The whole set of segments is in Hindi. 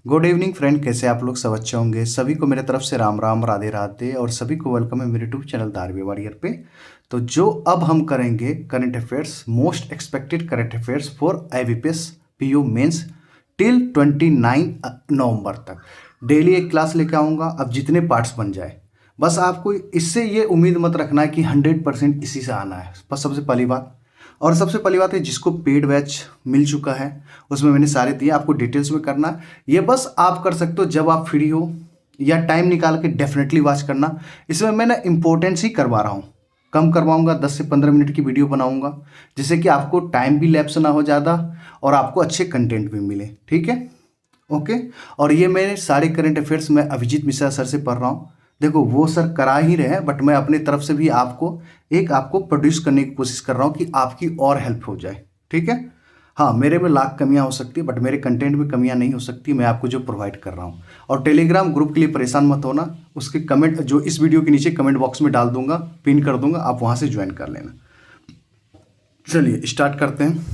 गुड इवनिंग फ्रेंड, कैसे आप लोग? सब अच्छे होंगे। सभी को मेरे तरफ से राम राम, राधे राधे, और सभी को वेलकम है मेरे यूट्यूब चैनल धारवी वॉरियर पे। तो जो अब हम करेंगे current affairs, most expected current affairs for IBPS PU mains till 29 November तक। डेली एक क्लास लेके आऊँगा, अब जितने पार्ट्स बन जाए। बस आपको इससे ये उम्मीद मत रखना है कि 100% इसी से आना है, बस सबसे पहली बात। और सबसे पहली बात है, जिसको पेड बैच मिल चुका है उसमें मैंने सारे दिए, आपको डिटेल्स में करना है। ये बस आप कर सकते हो जब आप फ्री हो या टाइम निकाल के डेफिनेटली वॉच करना। इसमें मैं ना इंपॉर्टेंस ही करवा रहा हूँ, कम करवाऊंगा, 10 से 15 मिनट की वीडियो बनाऊंगा, जिससे कि आपको टाइम भी लैप्स ना हो ज़्यादा और आपको अच्छे कंटेंट भी मिले। ठीक है, ओके। और ये मेरे सारे करंट अफेयर्स मैं अभिजीत मिश्रा सर से पढ़ रहा हूँ। देखो वो सर करा ही रहे हैं, बट मैं अपनी तरफ से भी आपको प्रोड्यूस करने की कोशिश कर रहा हूँ कि आपकी और हेल्प हो जाए। ठीक है, हाँ, मेरे में लाख कमियां हो सकती है, बट मेरे कंटेंट में कमियां नहीं हो सकती, मैं आपको जो प्रोवाइड कर रहा हूँ। और टेलीग्राम ग्रुप के लिए परेशान मत होना, उसके कमेंट जो इस वीडियो के नीचे कमेंट बॉक्स में डाल दूंगा, पिन कर दूंगा, आप वहाँ से ज्वाइन कर लेना। चलिए स्टार्ट करते हैं।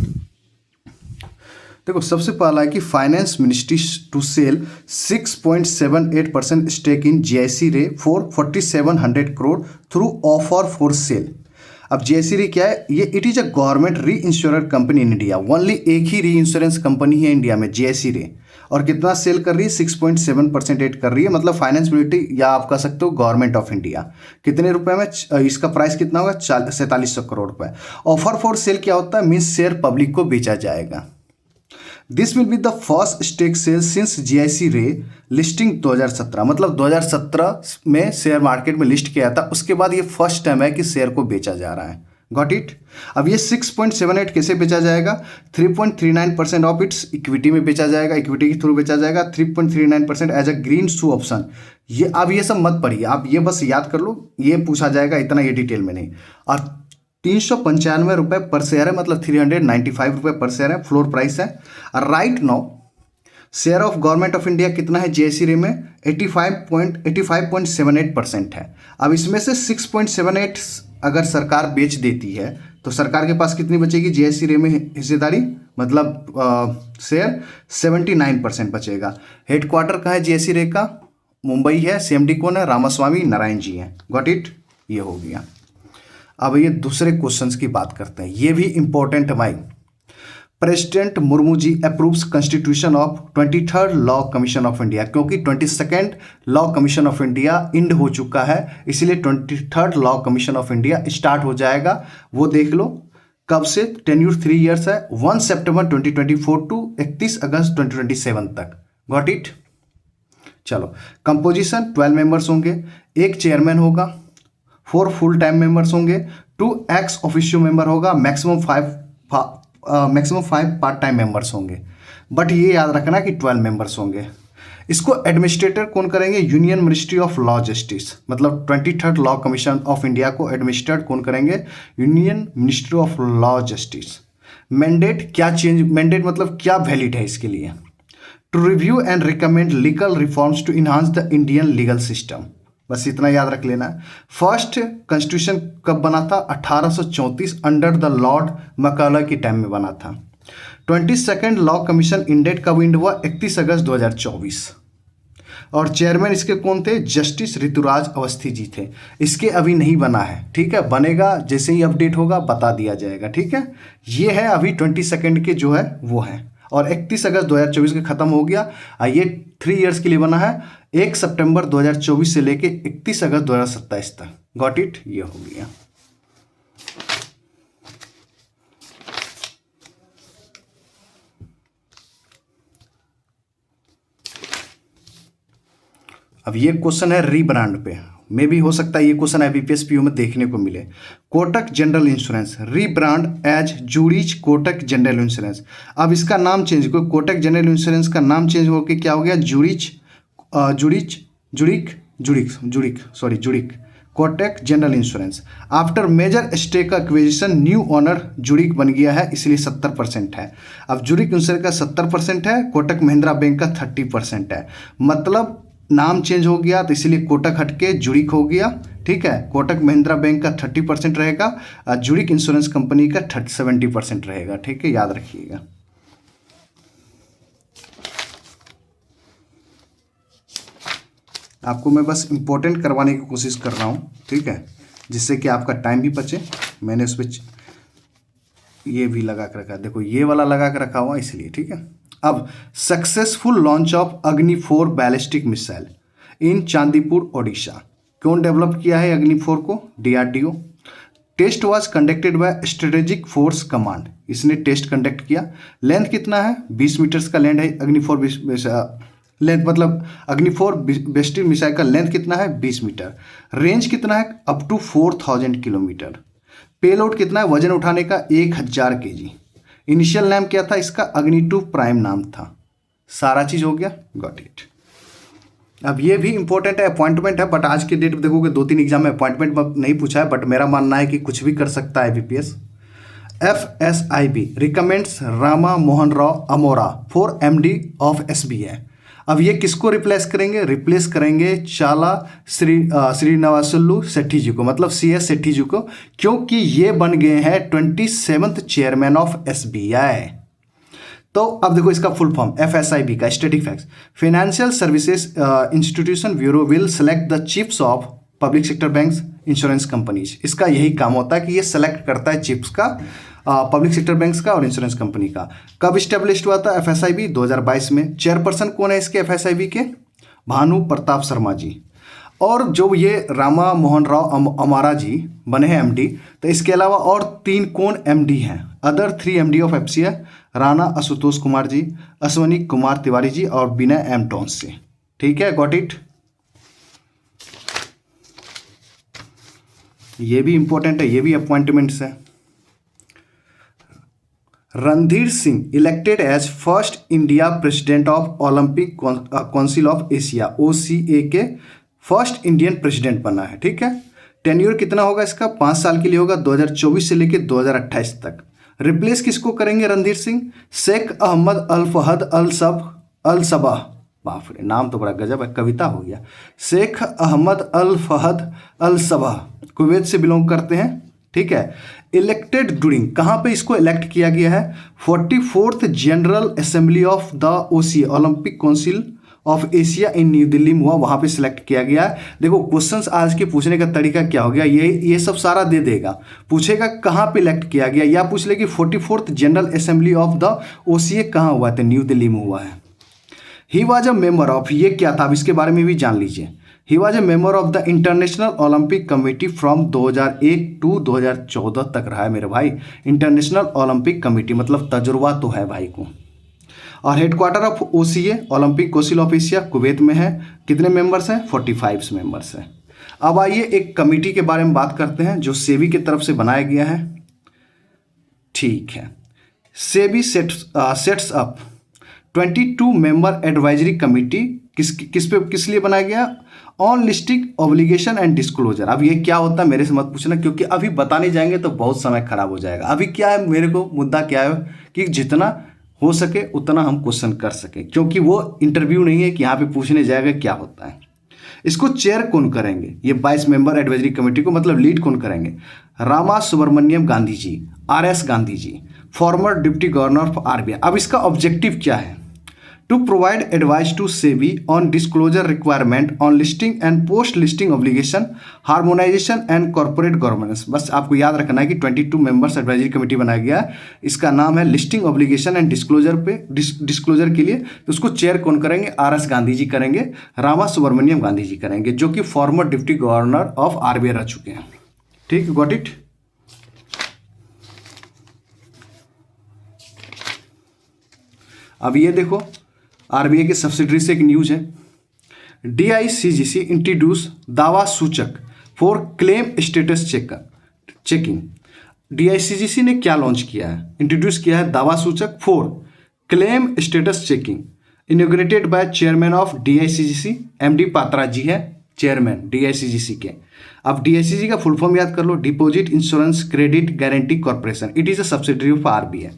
देखो सबसे पहला है कि finance ministry to sell 6.78% stake in GIC Re for 4700 crore through offer for sale. अब GIC रे क्या है? ये it is a government reinsurance company in India. Only एक ही री इंश्योरेंस कंपनी है इंडिया में, GIC रे। और कितना सेल कर रही है? 6.7% कर रही है, मतलब फाइनेंस मिनिस्ट्री या आप कह सकते हो गवर्नमेंट ऑफ इंडिया। कितने रुपए में? इसका प्राइस कितना होगा? 4700 करोड़ रुपए। ऑफर फॉर सेल क्या होता है? मीन्स शेयर पब्लिक को बेचा जाएगा। This will be the first stake sale since GIC Re listing 2017, मतलब 2017 में शेयर मार्केट में लिस्ट किया था, उसके बाद ये फर्स्ट टाइम है कि शेयर को बेचा जा रहा है। Got it? अब ये 6.78 कैसे बेचा जाएगा? 3.39% ऑफ इट्स इक्विटी में बेचा जाएगा, इक्विटी के थ्रू बेचा जाएगा। 3.39% as a greenshoe option. ये अब ये सब मत पढ़िए, आप ये बस याद कर लो, ये पूछा जाएगा, इतना ये डिटेल में नहीं। और 395 रुपये पर शेयर है, मतलब 395 रुपये पर शेयर है, फ्लोर प्राइस है। Right now share of government of India कितना है GIC रे में? 85.78% है। अब इसमें से 6.78 अगर सरकार बेच देती है तो सरकार के पास कितनी बचेगी GIC रे में हिस्सेदारी, मतलब शेयर? 79% बचेगा। हेडक्वार्टर कहाँ है GIC रे का? मुंबई है। CMD कौन है? रामास्वामी नारायण जी हैं। Got it? ये हो गया। अब ये दूसरे क्वेश्चंस की बात करते हैं, ये भी इंपॉर्टेंट है भाई। President Murmu ji approves constitution of 23rd law commission of India, क्योंकि 22nd law commission of India end हो चुका है, इसलिए 23rd law commission of India start हो जाएगा। वो देख लो कब से। टेन्यूर 3 ईयर्स है, 1 सितंबर 2024 टू 31 अगस्त 2027 तक। Got it? चलो, कंपोजिशन 12 मेंबर्स होंगे, एक चेयरमैन होगा, 4 फुल टाइम मेंबर्स होंगे, 2 एक्स ऑफिशियो मेंबर होगा, मैक्सिमम 5 पार्ट टाइम मेंबर्स होंगे। बट ये याद रखना कि 12 मेंबर्स होंगे। इसको एडमिनिस्ट्रेटर कौन करेंगे? Union ministry of law justice, मतलब 23rd law commission of India को एडमिनिस्ट्रेट कौन करेंगे? Union ministry of law justice. Mandate क्या चेंज? मैंडेट मतलब क्या वैलिड है इसके लिए? To review and recommend legal reforms to enhance the Indian legal system. बस इतना याद रख लेना है। फर्स्ट कॉन्स्टिट्यूशन कब बना था? 1834 अंडर द लॉर्ड मैकाले के टाइम में बना था। 22nd लॉ कमीशन इंडेट कब इंड हुआ? 31 अगस्त 2024। और चेयरमैन इसके कौन थे? जस्टिस ऋतुराज अवस्थी जी थे। इसके अभी नहीं बना है, ठीक है, बनेगा, जैसे ही अपडेट होगा बता दिया जाएगा। ठीक है, ये है अभी 22nd के जो है वो है, और 31 अगस्त 2024 के खत्म हो गया। ये 3 ईयर्स के लिए बना है, 1 सितंबर 2024 से लेके 31 अगस्त 2027 तक। Got it? ये हो गया। अब ये क्वेश्चन है रीब्रांड पे, मे भी हो सकता है ये क्वेश्चन IBPS PU में देखने को मिले। Kotak general insurance rebrand as Zurich Kotak general insurance. अब इसका नाम चेंज, कोटक जनरल इंश्योरेंस का नाम चेंज होकर क्या हो गया? Zurich Kotak general insurance. After major stake acquisition new owner Zurich बन गया है, इसलिए 70% है। अब जुरिक इंश्योरेंस का 70% है, कोटक महिंद्रा बैंक का 30% है, मतलब नाम चेंज हो गया, तो इसलिए कोटक हटके जुरिक हो गया। ठीक है, कोटक महिंद्रा बैंक का 30% रहेगा, जुरिक इंश्योरेंस कंपनी का 70% रहेगा। ठीक है, याद रखिएगा। आपको मैं बस इम्पोर्टेंट करवाने की कोशिश कर रहा हूँ, ठीक है, जिससे कि आपका टाइम भी बचे। मैंने उस पर ये भी लगा कर रखा, देखो ये वाला लगा कर रखा हुआ इसलिए, ठीक है। अब successful launch of Agni 4 ballistic missile in Chandipur Odisha. कौन डेवलप किया है अग्नि 4 को? DRDO। Test was conducted by strategic force command, इसने टेस्ट कंडक्ट किया। लेंथ कितना है? 20 मीटर्स का लेंथ है अग्नि 4 लेंथ, मतलब अग्नि 4 बैलिस्टिक मिसाइल का लेंथ कितना है? 20 मीटर। रेंज कितना है? Up to 4000 kilometre. पेलोड कितना है वजन उठाने का? 1000 kg। इनिशियल नाम क्या था इसका? अग्नि 2 प्राइम नाम था। सारा चीज हो गया, गॉट इट। अब ये भी इंपॉर्टेंट है, अपॉइंटमेंट है, बट आज के डेट में देखोगे 2-3 एग्जाम में अपॉइंटमेंट नहीं पूछा है, बट मेरा मानना है कि कुछ भी कर सकता है IBPS। FSIB recommends Rama Mohan Rao अमोरा फॉर MD ऑफ SBI। अब ये किसको रिप्लेस करेंगे? रिप्लेस करेंगे चाला श्रीनिवासुलु सेठी जी को, मतलब CS सेठी जी को, क्योंकि ये बन गए हैं 27th चेयरमैन ऑफ SBI। तो अब देखो इसका फुल फॉर्म FSIB का static facts, financial services institution bureau will select the chiefs of public sector banks insurance companies. इसका यही काम होता है कि ये सेलेक्ट करता है चीफ्स का पब्लिक सेक्टर बैंक्स का और इंश्योरेंस कंपनी का। कब स्टेब्लिश हुआ था FSIB? 2022 में। चेयरपर्सन कौन है इसके FSIB के? भानु प्रताप शर्मा जी। और जो ये रामा मोहन राव अमारा जी बने हैं MD, तो इसके अलावा और 3 कौन MD हैं? अदर 3 MD ऑफ FCI, राणा आशुतोष कुमार जी, अश्वनी कुमार तिवारी जी और विनय M टॉन्स से, ठीक है, गॉट इट। ये भी इंपॉर्टेंट है, ये भी अपॉइंटमेंट्स है। Randhir Singh elected as first India president of Olympic Council of Asia OCA के फर्स्ट इंडियन प्रेसिडेंट बना है, ठीक है। टेन्योर कितना होगा इसका? 5 साल के लिए होगा, 2024 से लेकर 2028 तक। रिप्लेस किसको करेंगे रणधीर सिंह? शेख अहमद अल फहद अल सबह, बाप रे नाम तो बड़ा गजब है, कविता हो गया। शेख अहमद अल फहद अल सबह कुवैत से बिलोंग करते हैं, ठीक है। इलेक्टेड ड्यूरिंग, कहाँ पे इसको इलेक्ट किया गया है? 44th general assembly of the OCA Olympic Council of Asia in new Delhi में हुआ, वहाँ पे सिलेक्ट किया गया है। देखो क्वेश्चंस आज के पूछने का तरीका क्या हो गया, ये सब सारा दे देगा। पूछेगा कहाँ पे इलेक्ट किया गया, या पूछ ले कि 44th general assembly of the OCA कहाँ हुआ था? न्यू दिल्ली में हुआ है। ही वॉज अ मेंबर ऑफ, ये क्या था अब इसके बारे में भी जान लीजिए। He was a member of the International Olympic Committee from 2001 to 2014 तक रहा है मेरे भाई। इंटरनेशनल ओलंपिक कमेटी मतलब तजुर्बा तो है भाई को। और headquarter of OCA Olympic Council of Asia Kuwait में है। कितने मेंबर्स हैं? 45 मेंबर्स हैं। अब आइए एक कमेटी के बारे में बात करते हैं जो सेबी की तरफ से बनाया गया है, ठीक है। SEBI sets up 22 member advisory committee, किस लिए बनाया गया? On listing obligation and disclosure. अब ये क्या होता है मेरे से मत पूछना, क्योंकि अभी बताने जाएंगे तो बहुत समय खराब हो जाएगा। अभी क्या है, मेरे को मुद्दा क्या है कि जितना हो सके उतना हम क्वेश्चन कर सके, क्योंकि वो इंटरव्यू नहीं है कि यहाँ पे पूछने जाएगा क्या होता है। इसको चेयर कौन करेंगे? ये 22 मेंबर एडवाइजरी कमेटी को मतलब लीड कौन करेंगे? Rama Subramaniam Gandhi ji, RS Gandhi ji, former deputy governor of RBI। अब इसका ऑब्जेक्टिव क्या है? To provide advice to SEBI on disclosure requirement on listing and post listing obligation, harmonisation and corporate governance. बस आपको याद रखना है कि 22 मेंबर्स एडवाइजरी कमेटी बनाया गया है। इसका नाम है लिस्टिंग ऑब्लिगेशन एंड डिस्क्लोजर पे डिस्क्लोजर के लिए। तो उसको चेयर कौन करेंगे? RS गांधी जी करेंगे, रामा सुब्रमण्यम गांधी जी करेंगे, जो कि farmer deputy governor of RBI रह चुके हैं, ठीक, गॉट इट। अब ये देखो RBI के सब्सिडरी से एक न्यूज है। DICGC इंट्रोड्यूस दावा Suchak for claim status checking. DICGC ने क्या लॉन्च किया है? इंट्रोड्यूस किया है Dava Suchak for claim status checking, inaugurated by chairman of DICGC, MD Patra ji है चेयरमैन DICGC के। अब DICGC का फुल फॉर्म याद कर लो, deposit insurance credit guarantee corporation. It is a subsidiary of RBI।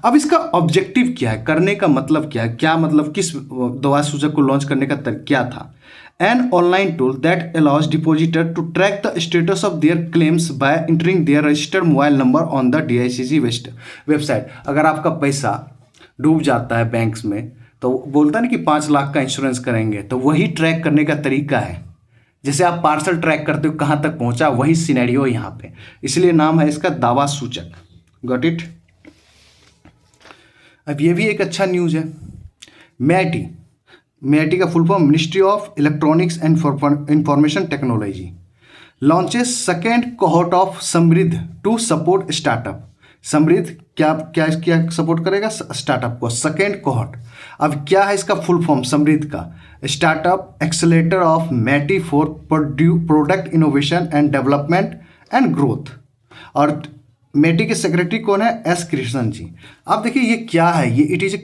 अब इसका ऑब्जेक्टिव क्या है, करने का मतलब क्या है, क्या मतलब किस दावा सूचक को लॉन्च करने का क्या था? An online tool that allows depositor to track the status of their claims by entering their registered mobile number on the DICGC website. अगर आपका पैसा डूब जाता है बैंक्स में, तो बोलता ना कि 5 लाख का इंश्योरेंस करेंगे, तो वही ट्रैक करने का तरीका है। जैसे आप पार्सल ट्रैक करते हो कहाँ तक पहुँचा, वही सिनेरियो यहाँ पे, इसलिए नाम है इसका दावा सूचक। Got it. अब ये भी एक अच्छा न्यूज़ है। मैटी, मैटी का full form ministry of electronics and information technology launches second cohort of समृद्ध टू सपोर्ट स्टार्टअप। समृद्ध क्या क्या क्या सपोर्ट करेगा? स्टार्टअप को। सेकेंड कोहॉर्ट, अब क्या है इसका फुल फॉर्म समृद्ध का? Startup accelerator of MeitY for product innovation and development and growth. और मैटी के सेक्रेटरी कौन है? एस कृष्णन जी। अब देखिए ये क्या है, ये इट इज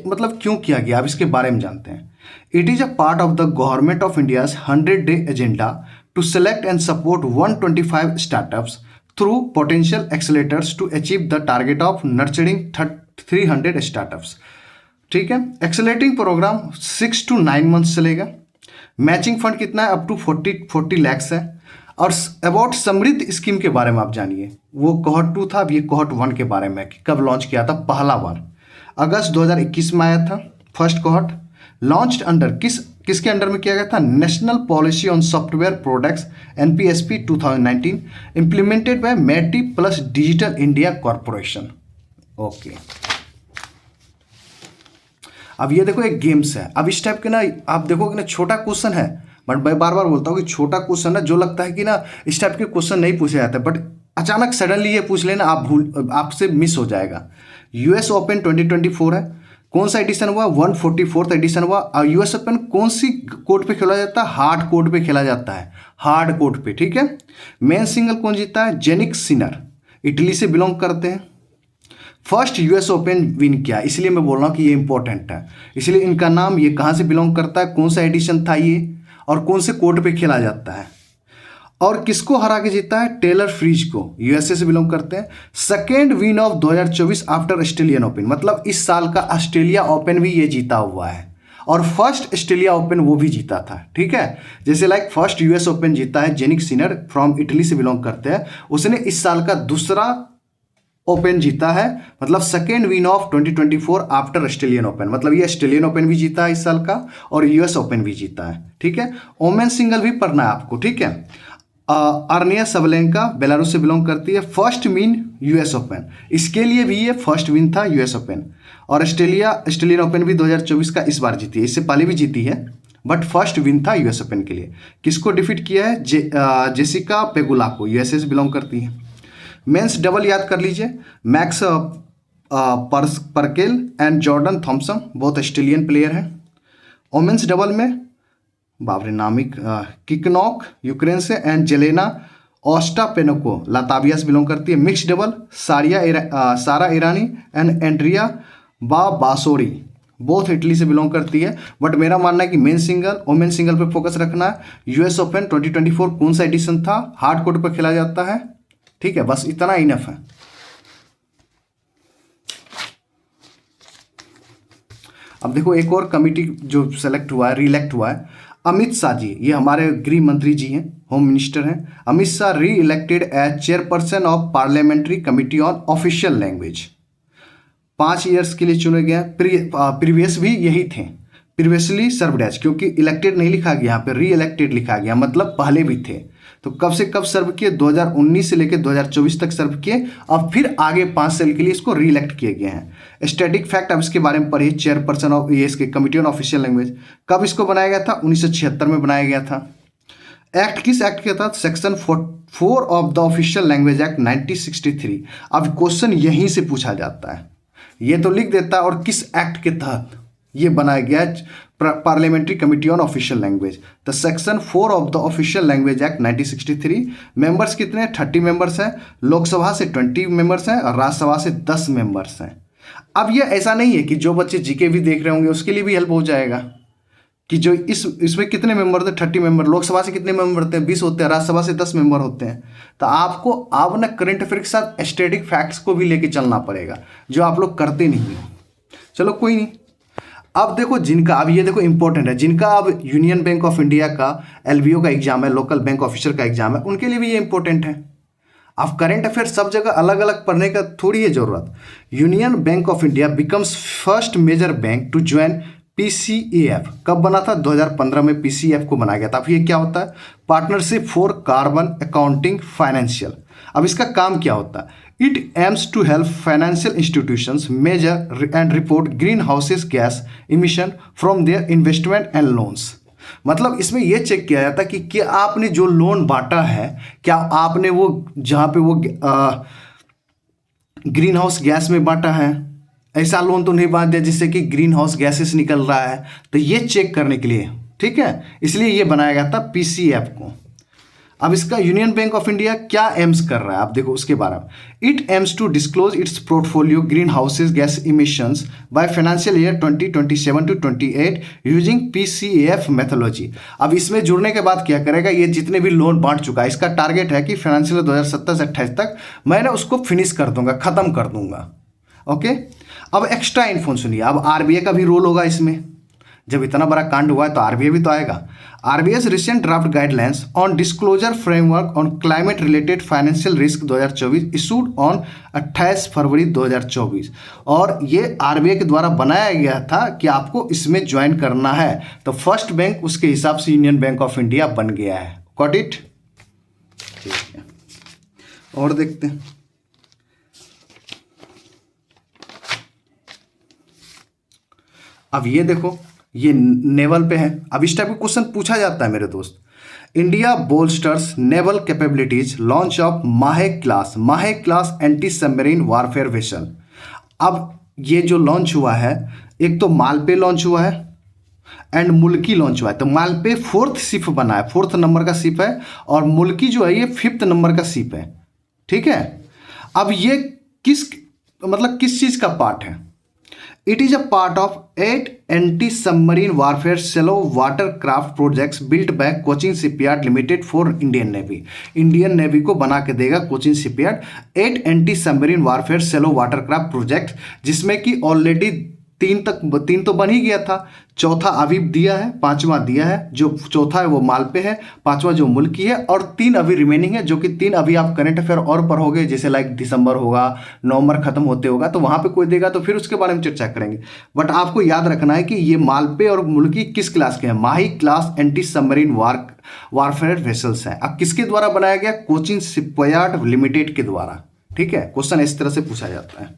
मतलब क्यों किया गया, अब इसके बारे में जानते हैं। It is a part of the government of India's 100-day agenda to select and support 125 startups through potential accelerators to achieve the target of nurturing 300 startups. ठीक है। एक्सेलेरेटिंग प्रोग्राम 6 to 9 मंथ्स चलेगा। मैचिंग फंड कितना है? अप टू 40 lakhs है। और अबाउट समृद्ध स्कीम के बारे में आप जानिए। वो कोहॉर्ट 2 था, अब ये कोहॉर्ट 1 के बारे में कि कब लॉन्च किया था पहला बार? अगस्त 2021 में आया था फर्स्ट कोहॉर्ट। लॉन्च्ड अंडर किसके अंडर में किया गया था? National policy on software products NPSP 2019 implemented by MeitY plus digital India corporation. Okay, अब ये देखो एक गेम्स है। अब इस टाइप के ना आप देखोगे ना, छोटा क्वेश्चन है, बट मैं बार बार बोलता हूँ कि छोटा क्वेश्चन है, जो लगता है कि ना इस टाइप के क्वेश्चन नहीं पूछे जाते, बट अचानक सडनली ये पूछ लेना, आपसे मिस हो जाएगा। US ओपन 2024 है। कौन सा एडिशन हुआ? 144th एडिशन हुआ। और US ओपन कौन सी कोर्ट पे खेला जाता है? हार्ड कोर्ट पे खेला जाता है, हार्ड कोर्ट पे। ठीक है। मेन सिंगल कौन जीता है? जेनिक सिनर, इटली से बिलोंग करते हैं। फर्स्ट US ओपन विन किया, इसलिए मैं बोल रहा हूँ कि ये इंपॉर्टेंट है। इसलिए इनका नाम, ये कहाँ से बिलोंग करता है, कौन सा एडिशन था ये, और कौन से कोर्ट पे खेला जाता है, और किसको हरा के जीता है? टेलर फ्रीज को, USA से बिलोंग करते हैं। Second win of 2024 after Australian open, मतलब इस साल का ऑस्ट्रेलिया ओपन भी ये जीता हुआ है, और फर्स्ट ऑस्ट्रेलिया ओपन वो भी जीता था। ठीक है। जैसे लाइक फर्स्ट US ओपन जीता है जेनिक सिनर, फ्रॉम इटली से बिलोंग करते हैं, उसने इस साल का दूसरा ओपन जीता है, मतलब second win of 2024 after Australian open, मतलब ये ऑस्ट्रेलियन ओपन भी जीता है इस साल का, और US ओपन भी जीता है। ठीक है। वोमेन सिंगल भी पढ़ना है आपको। ठीक है। अर्निया सबलेंका बेलारूस से बिलोंग करती है, फर्स्ट विन US ओपन, इसके लिए भी ये फर्स्ट विन था US ओपन। और ऑस्ट्रेलियन ओपन भी 2024 का इस बार जीती है, इससे पहले भी जीती है, बट फर्स्ट विन था US ओपन के लिए। किसको डिफीट किया है? जेसिका पेगुला को, USA से बिलोंग करती है। मेंस डबल याद कर लीजिए, मैक्स परकेल एंड जॉर्डन थॉम्सन, बहुत ऑस्ट्रेलियन प्लेयर हैं। वोमेंस डबल में बाबरे नामिक किकनॉक यूक्रेन से, एंड जेलेना ओस्टापेनोको लाताविया से बिलोंग करती है। मिक्स डबल सारा ईरानी एंड एंड्रिया बासोरी, बोथ इटली से बिलोंग करती है। बट मेरा मानना है कि मेन सिंगल वोमेन सिंगल पे फोकस रखना है। US ओपन 2024 कौन सा एडिशन था? हार्ड कोर्ट पर खेला जाता है। ठीक है, बस इतना इनफ है। अब देखो एक और कमिटी जो सेलेक्ट हुआ है, रीइलेक्ट हुआ है, अमित शाह जी, ये हमारे गृह मंत्री जी हैं, होम मिनिस्टर हैं। Amit Shah reelected as chairperson of parliamentary committee on official language, 5 years के लिए चुने गए। प्रीवियस भी यही थे, प्रीवियसली सर्व्ड एज, क्योंकि इलेक्टेड नहीं लिखा गया यहाँ पे, री इलेक्टेड लिखा गया, मतलब पहले भी थे। तो कब से कब सर्व किए? 2019 से लेकर 2024 तक सर्व किए, अब फिर आगे 5 साल के लिए इसको री इलेक्ट किए गए हैं। स्टैटिक फैक्ट अब इसके बारे में पढ़िए, चेयरपर्सन ऑफ इसके कमिटी ऑन ऑफिशियल लैंग्वेज। कब इसको बनाया गया था? 1976 में बनाया गया था। एक्ट किस एक्ट के तहत? Section 4 of the official language act 1963। अब क्वेश्चन यहीं से पूछा जाता है, ये तो लिख देता है, और किस एक्ट के तहत ये बनाया गया है? Parliamentary committee on official language, the section 4 of the official language act 1963। Members कितने? 30 मेंबर्स हैं। लोकसभा से 20 मेंबर्स हैं, और राज्यसभा से 10 मेंबर्स हैं। अब ये ऐसा नहीं है कि जो बच्चे जीके भी देख रहे होंगे उसके लिए भी हेल्प हो जाएगा कि जो इसमें कितने मेंबर थे? 30 मेंबर। लोकसभा से कितने मेंबर होते हैं? 20 होते हैं। राज्यसभा से 10 मेंबर होते हैं। तो आपको अब ना करंट अफेयर के साथ स्टैटिक फैक्ट्स को भी लेके चलना पड़ेगा, जो आप लोग करते नहीं हो। चलो कोई नहीं। अब देखो जिनका, अब ये देखो इंपॉर्टेंट है, जिनका अब यूनियन बैंक ऑफ इंडिया का LBO का एग्जाम है, लोकल बैंक ऑफिसर का एग्जाम है, उनके लिए भी ये इंपॉर्टेंट है। अब करंट अफेयर सब जगह अलग अलग पढ़ने का थोड़ी है जरूरत। Union bank of India becomes first major bank to join PCAF कब बना था? 2015 में PCAF को बनाया गया था। अब ये क्या होता है? Partnership for carbon accounting financial. अब इसका काम क्या होता है? It aims to help financial institutions measure and report green houses gas emission from their investment and loans. मतलब इसमें यह चेक किया जाता है कि क्या आपने जो लोन बांटा है, क्या आपने वो जहाँ पे वो ग्रीन हाउस गैस में बांटा है, ऐसा लोन तो नहीं बांट दिया जिससे कि ग्रीन हाउस गैसेस निकल रहा है। तो ये चेक करने के लिए, ठीक है, इसलिए ये बनाया गया था PCAF को। अब इसका यूनियन बैंक ऑफ इंडिया क्या एम्स कर रहा है, आप देखो उसके बारे में। It aims to disclose its portfolio green houses gas emissions by financial year 2027 to 28 using PCAF methodology. अब इसमें जुड़ने के बाद क्या करेगा, ये जितने भी लोन बांट चुका है, इसका टारगेट है कि फाइनेंशियल 2027 से 28 तक मैंने उसको फिनिश कर दूंगा, खत्म कर दूंगा। ओके, अब एक्स्ट्रा इन्फो सुनिए। अब RBI का भी रोल होगा इसमें। जब इतना बड़ा कांड हुआ है तो RBI भी तो आएगा। RBI's recent draft guidelines on disclosure framework on climate related financial risk 2024 issued on 28 फरवरी 2024। और ये RBI के द्वारा बनाया गया था कि आपको इसमें ज्वाइन करना है। तो फर्स्ट बैंक उसके हिसाब से यूनियन बैंक ऑफ इंडिया बन गया है। Got it? ठीक है, और देखते हैं। अब ये देखो, ये नेवल पे है। अब इस टाइप का क्वेश्चन पूछा जाता है मेरे दोस्त। India bolsters naval capabilities launch of Mahe class anti submarine warfare vessel. अब ये जो लॉन्च हुआ है, एक तो मालपे लॉन्च हुआ है एंड मुल्की लॉन्च हुआ है। तो मालपे 4th शिप बना है, 4th नंबर का शिप है, और मुल्की जो है ये 5th नंबर का शिप है। ठीक है, अब ये किस चीज का पार्ट है? It is a part of 8 anti-submarine warfare shallow watercraft projects built by Cochin Shipyard Limited for Indian Navy. Indian Navy को बना के देगा Cochin shipyard 8 anti-submarine warfare shallow watercraft project, जिसमें कि ऑलरेडी 3 तो बन ही गया था, चौथा अभी दिया है, 5वां दिया है। जो चौथा है वो मालपे है, 5वां जो मुल्की है, और 3 अभी रिमेनिंग है, जो कि 3 अभी आप करंट अफेयर और पढ़ोगे, जैसे लाइक दिसंबर होगा, नवंबर खत्म होते होगा, तो वहां पे कोई देगा तो फिर उसके बारे में चर्चा करेंगे। बट आपको याद रखना है कि ये मालपे और मुल्की किस क्लास के हैं? Mahe class anti submarine warfare vessels हैं। अब किसके द्वारा बनाया गया? कोचिन शिपयार्ड लिमिटेड के द्वारा। ठीक है, क्वेश्चन इस तरह से पूछा जाता है।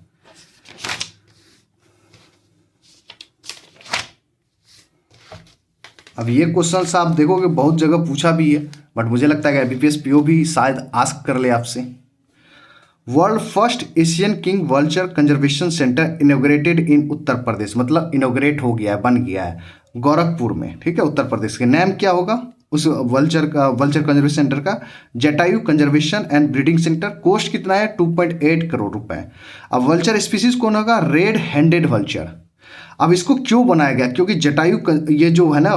अब ये क्वेश्चन आप देखोगे बहुत जगह पूछा भी है, बट मुझे लगता है कि IBPS PO भी शायद आस्क कर ले आपसे। World first Asian king vulture conservation centre inaugurated in Uttar Pradesh. मतलब इनोग्रेट हो गया है, बन गया है गोरखपुर में। ठीक है, उत्तर प्रदेश के नाम क्या होगा उस वल्चर कंजर्वेशन सेंटर का? Jatayu conservation and breeding centre. Cost कितना है? 2.8 करोड़ रुपए। अब वल्चर स्पीसीज कौन होगा? Red handed vulture. अब इसको क्यों बनाया गया? क्योंकि जटायु ये जो है ना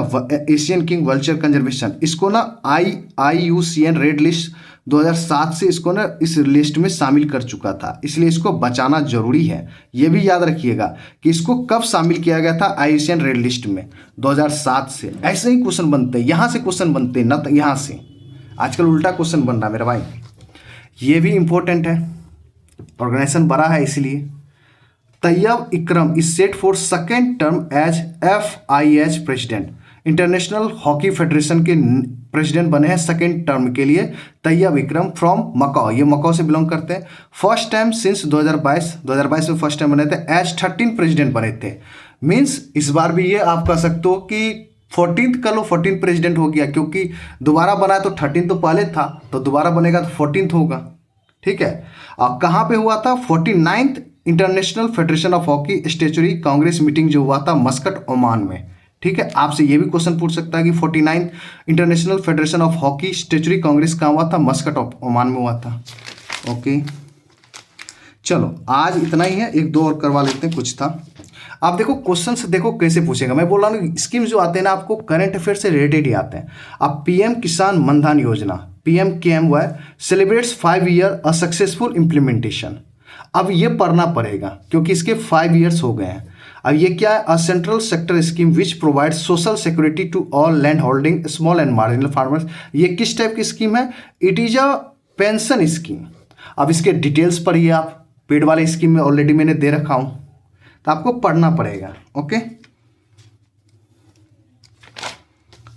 एशियन किंग वल्चर कंजर्वेशन, इसको ना IUCN रेड लिस्ट 2007 से इसको ना इस लिस्ट में शामिल कर चुका था, इसलिए इसको बचाना जरूरी है। ये भी याद रखिएगा कि इसको कब शामिल किया गया था IUCN रेड लिस्ट में? 2007 से। ऐसे ही क्वेश्चन बनते हैं, यहाँ से क्वेश्चन बनते हैं, न यहाँ से। आजकल उल्टा क्वेश्चन बन रहा है मेरा भाई। ये भी इंपॉर्टेंट है, ऑर्गेनाइजेशन बड़ा है इसलिए। Tayyab Ikram is set for second term as FIH president. International hockey federation के प्रेसिडेंट बने हैं सेकेंड टर्म के लिए तैयब इकरम फ्रॉम मकाओ। ये मकाओ से बिलोंग करते हैं। फर्स्ट टाइम सिंस 2022 में फर्स्ट टाइम बने थे। एज 13 प्रेसिडेंट बने थे। मीन्स इस बार भी ये आप कह सकते हो कि 14th कर लो, 14 प्रेसिडेंट हो गया, क्योंकि दोबारा बना तो 13 तो पहले था, तो दोबारा बनेगा तो 14th होगा। ठीक है, अब कहाँ पे हुआ था? 49th international federation of hockey statutory Congress meeting जो हुआ था मस्कट ओमान में। ठीक है, आपसे ये भी क्वेश्चन पूछ सकता है कि 49th international federation of hockey statutory Congress कहाँ हुआ था? मस्कट ओमान में हुआ था। ओके, चलो आज इतना ही है, 1-2 और करवा लेते हैं, कुछ था। आप देखो क्वेश्चन से देखो कैसे पूछेगा। मैं बोल रहा हूँ स्कीम जो आते हैं ना आपको करंट अफेयर से रिलेटेड ही आते हैं। अब PM किसान मनधन योजना PMKMY celebrates 5 year a successful implementation. अब ये पढ़ना पड़ेगा क्योंकि इसके 5 ईयर्स हो गए हैं। अब ये क्या है? A central sector scheme which provide social security to all land holding small and marginal farmers. ये किस टाइप की स्कीम है? It is a pension scheme. अब इसके डिटेल्स पढ़िए आप, पेड वाले स्कीम में ऑलरेडी मैंने दे रखा हूँ, तो आपको पढ़ना पड़ेगा। ओके,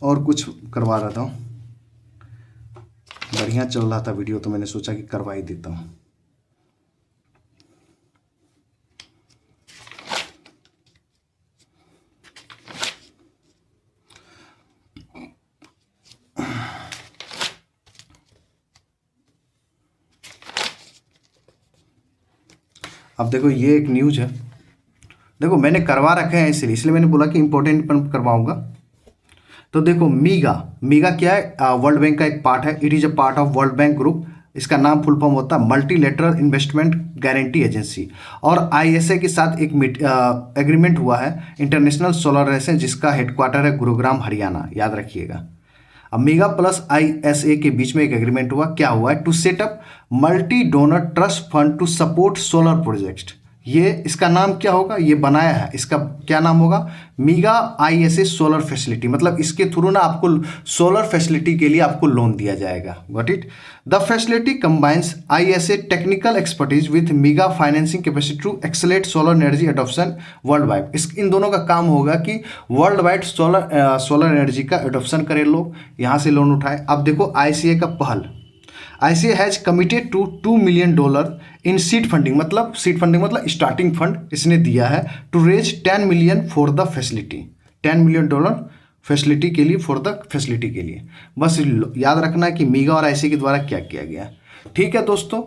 और कुछ करवा रहा था, बढ़िया चल रहा था वीडियो तो मैंने सोचा कि करवा ही देता हूँ। अब देखो ये एक न्यूज़ है, देखो मैंने करवा रखे हैं इसलिए मैंने बोला कि इंपॉर्टेंट पर करवाऊंगा। तो देखो मीगा क्या है, वर्ल्ड बैंक का एक पार्ट है। It is a part of world bank group. इसका नाम फुल फॉर्म होता है मल्टीलेटरल इन्वेस्टमेंट गारंटी एजेंसी। और आईएसए के साथ एक एग्रीमेंट हुआ है, इंटरनेशनल सोलराइजेशन, जिसका हेडक्वार्टर है गुरुग्राम हरियाणा, याद रखिएगा। अब मीगा प्लस आईएसए के बीच में एक एग्रीमेंट हुआ, क्या हुआ है, to set up multi donor trust fund to support solar project. ये इसका नाम क्या होगा, ये बनाया है, इसका क्या नाम होगा, मीगा आईएसए सोलर फैसिलिटी। मतलब इसके थ्रू ना आपको सोलर फैसिलिटी के लिए आपको लोन दिया जाएगा। Got it. The facility combines ISA technical expertise with mega financing capacity to accelerate solar energy adoption worldwide. इन दोनों का काम होगा कि वर्ल्ड वाइड सोलर एनर्जी का एडॉप्शन करें लोग, यहाँ से लोन उठाए। अब देखो आईसीए का पहल, ICA has committed to $2 million in seed funding, मतलब सीड फंडिंग मतलब स्टार्टिंग फंड इसने दिया है, to raise 10 million for the facility, $10 million facility के लिए, फॉर द फैसिलिटी के लिए। बस याद रखना है कि मीगा और ICA के द्वारा क्या किया गया। ठीक है दोस्तों,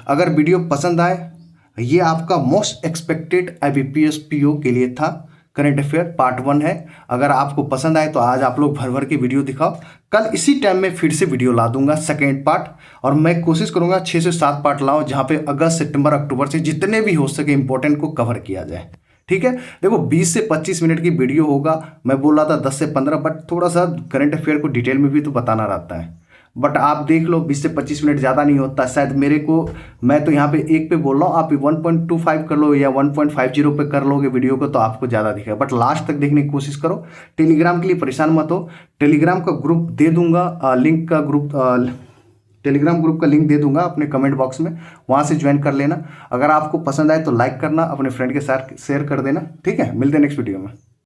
अगर वीडियो पसंद आए, ये आपका मोस्ट एक्सपेक्टेड IBPS PO के लिए था, करंट अफेयर पार्ट 1 है। अगर आपको पसंद आए तो आज आप लोग भर भर के वीडियो दिखाओ, कल इसी टाइम में फिर से वीडियो ला दूंगा सेकेंड पार्ट, और मैं कोशिश करूंगा 6 से 7 पार्ट लाऊं, जहां पे अगस्त सितंबर अक्टूबर से जितने भी हो सके इंपॉर्टेंट को कवर किया जाए। ठीक है, देखो 20 से 25 मिनट की वीडियो होगा, मैं बोल रहा था 10 से 15, बट थोड़ा सा करंट अफेयर को डिटेल में भी तो बताना रहता है। बट आप देख लो 20 से 25 मिनट ज़्यादा नहीं होता शायद मेरे को, मैं तो यहाँ पे एक पे बोल रहा हूँ, आप 1.25 कर लो या 1.50 पे कर लोगे वीडियो को तो आपको ज़्यादा दिखेगा। बट लास्ट तक देखने की कोशिश करो। टेलीग्राम के लिए परेशान मत हो, टेलीग्राम का ग्रुप दे दूंगा, लिंक का ग्रुप, टेलीग्राम ग्रुप का लिंक दे दूंगा अपने कमेंट बॉक्स में, वहाँ से ज्वाइन कर लेना। अगर आपको पसंद आए तो लाइक करना, अपने फ्रेंड के साथ शेयर कर देना। ठीक है, मिलते हैं नेक्स्ट वीडियो में।